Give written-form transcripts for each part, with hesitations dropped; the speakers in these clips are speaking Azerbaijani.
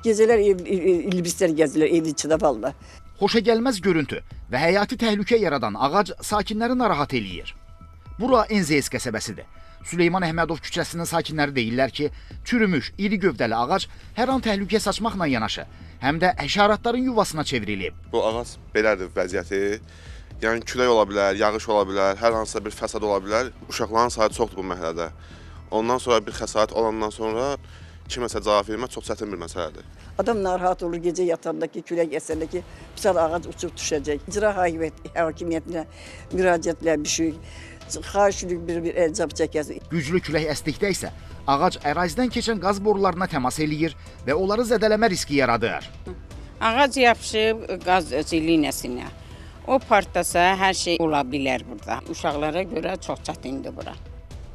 Geceler ilbisler gəzirlər evin içində valla. Xoşagəlməz görüntü və həyati təhlükə yaradan ağac sakinləri narahat eləyir. Bura Enzeys qəsəbəsidir. Süleyman Əhmədov küçəsinin sakinləri deyirlər ki, çürümüş, iri gövdəli ağac hər an təhlükə saçmaqla yanaşı, həm də həşəratların yuvasına çevrilib. Bu ağac belədir vəziyyəti. Yəni külək ola bilər, yağış ola bilər, hər hansısa bir fəsad ola bilər. Uşaqların sayı çoxdur bu məhəllədə. Ondan sonra bir xəsarət olandan sonra kiməsə cavab vermək çox çətin bir məsələdir. Adam narahat olur gecə yatandakı, külək əsəndəki misal ağac uçub düşəcək. İcra hakimiyyətinə müraciətlə bir şey, xahişlik bir əlcab çəkəsin. Güclü külək əsdikdə isə ağac ərazidən keçən qaz borularına təmas eləyir və onları zədələmə riski yaradır. Ağac yapışıb qaz liniyasına. O partlasa hər şey ola bilər burada. Uşaqlara görə çox çətindir bura.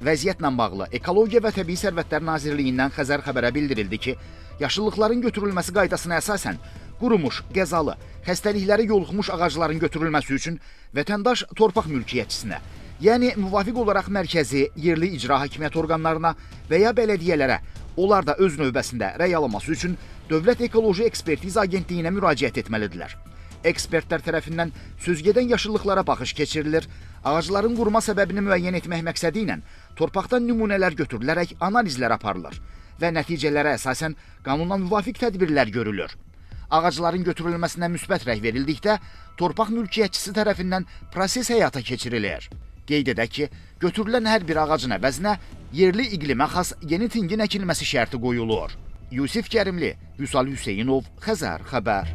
Vəziyyətlə bağlı Ekologiya və Təbii Sərvətlər Nazirliyindən Xəzər xəbərə bildirildi ki, yaşıllıqların götürülməsi qaydasına əsasən qurumuş, qəzalı, xəstəlikləri yoluxmuş ağacların götürülməsi üçün vətəndaş torpaq mülkiyyətçisinə, yəni müvafiq olaraq mərkəzi, yerli icra hakimiyyət orqanlarına və ya bələdiyyələrə, onlar da öz növbəsində rəy alınması üçün Dövlət Ekoloji Ekspertiz Agentliyinə müraciət etməlidirlər. Ekspertlər tərəfindən sözgedən yaşıllıqlara baxış keçirilir, ağacların quruma səbəbini müəyyən etmək məqsədi ilə torpaqdan nümunələr götürülərək analizlər aparılır və nəticələrə əsasən qanuna müvafiq tədbirlər görülür. Ağacların götürülməsinə müsbət rəy verildikdə torpaq mülkiyyətçisi tərəfindən proses həyata keçirilir. Qeyd edək ki, götürülən hər bir ağacın əvəzinə yerli iqlimə xas yeni tingin əkilməsi şərti qoyulur. Yusif Kərimli, Vüsal Hüseynov, Xəzər xəbər.